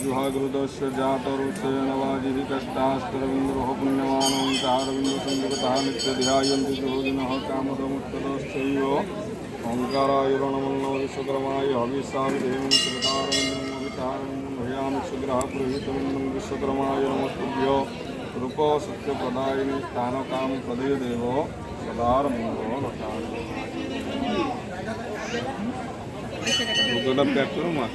जुहागृदस्य जातरुषेण वाजिः कष्टास्तरविन्दुरोः पुण्यमानोङ्कारविन्दुसंयुगतः नित्यध्यायन्ति जोगिनः कामदमुत्तरश्चैव ओङ्काराय नमो विश्वकर्माय हविषाविधेयं श्रुतारविन्दं भयामि सुग्रह पुरोहितविन्दं विश्वकर्माय नमस्तुभ्यो रूप सत्यप्रदायिनी स्थानकां प्रदे देव सदारमङ्गो लता प्याक करूँ मैं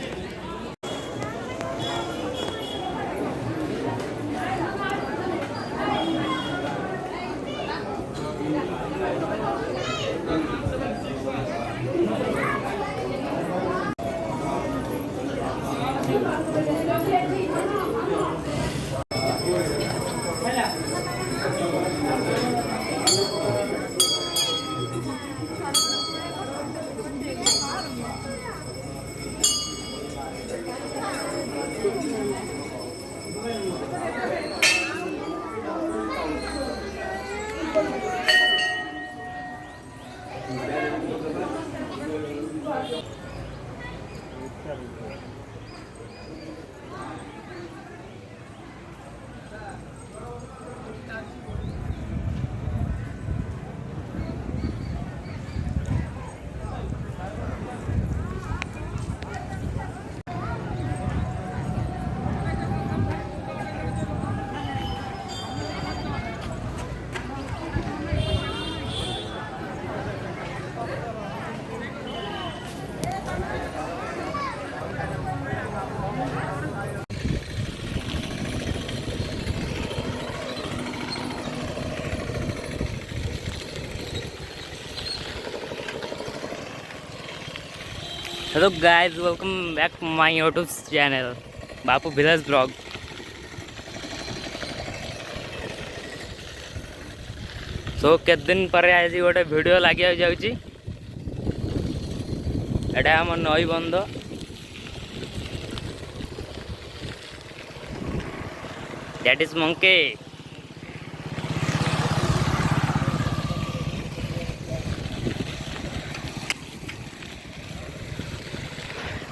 Hello guys, welcome back to my YouTube channel Bapu Village Vlog. So केत दिन पर आज गोटे वीडियो लगे जाउची एटा हम नई बंध दैट इज मंके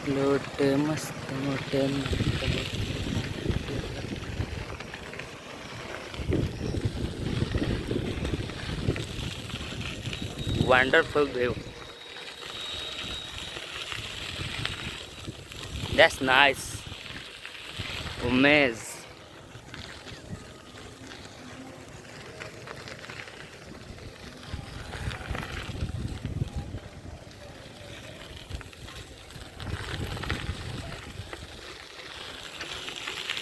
लोटे मस्त मोटे wonderful view. That's nice. Amazing.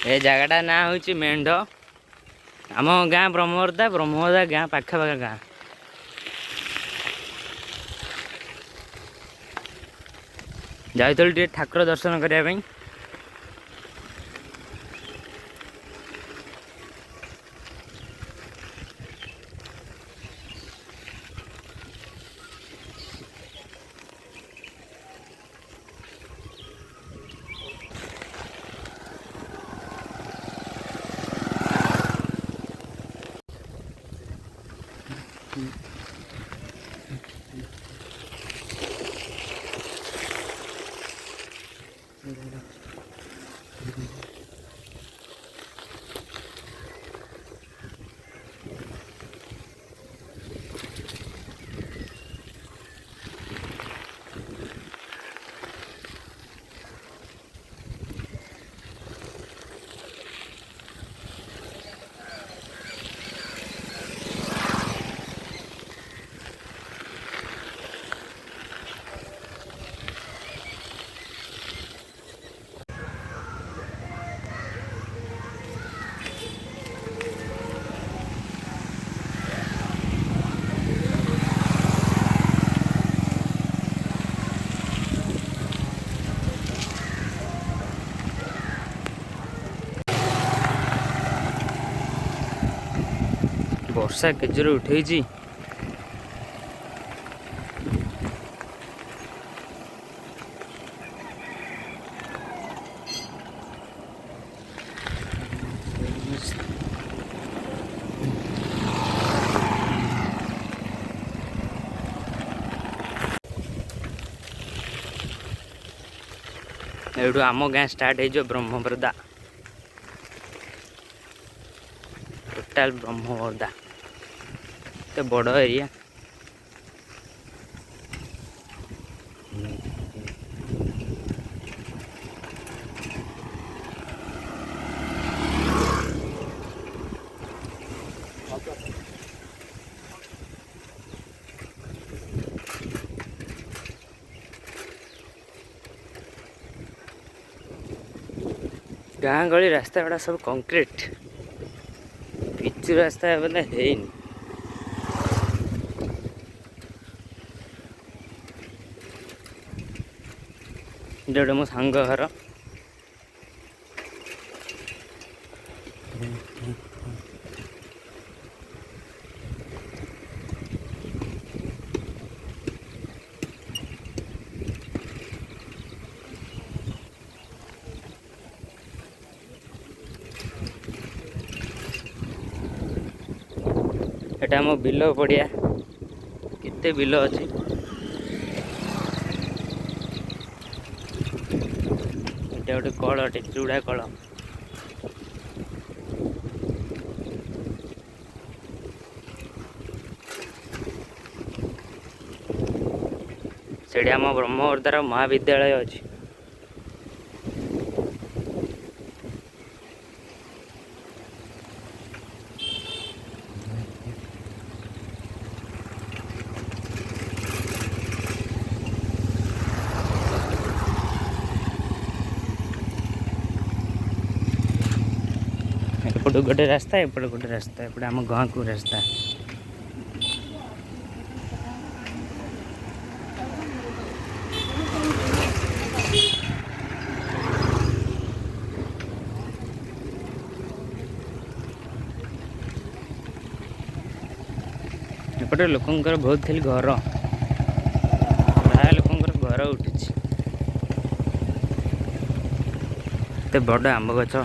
ए जगटा ना हूँ मेढ आम गाँ ब्रह्मवर्धा गाँ पाखापाखा गाँ जाइल ठाकुर दर्शन करने वर्षा केजोर उठे एठू आम गाँ स्टार्ट हो ब्रह्मवर्दा टोटाल ब्रह्मवर्दा तो बड़ एरिया गाँ गली रास्ता गुड़ा सब कंक्रीट पिचु रास्ता बोले है गोटे मो सांग घर एटा मो बिल पड़िया केते बिल अच्छी गोटे कल चूड़ा कल से आम ब्रह्मवर्दार महाविद्यालय अच्छी एपट गोटे रास्ता एपट गोटे रास्ता एपटे आम गाँ को रास्ता एपटे लोकंकर बहुत खाली घर प्राय लोकंकर घर उठी बड़ आंब गछ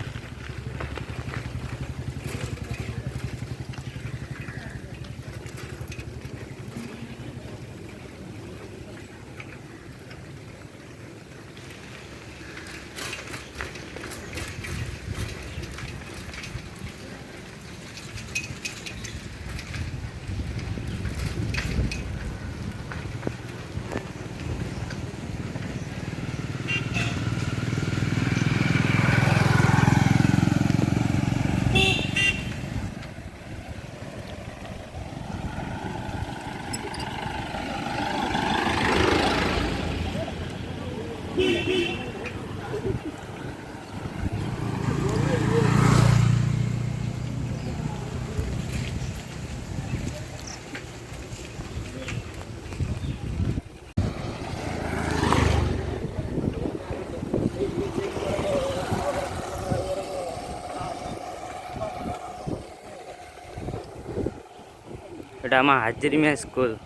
एटा आम हाजिरिमिया स्कूल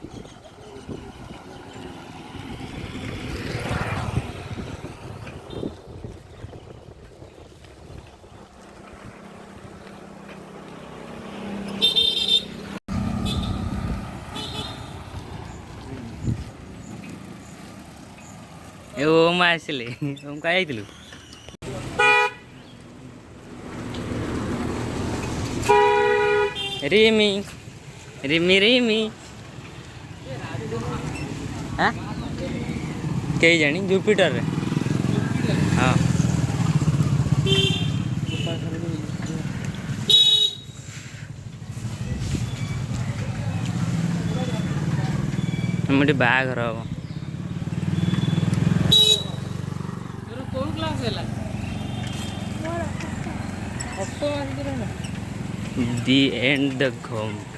ए ओम आसिले ओम का आइतिलु रिमी रिमी रिमी हाँ कई जानी जुपिटर रे हाँ मुझे बाघर हम The end the home.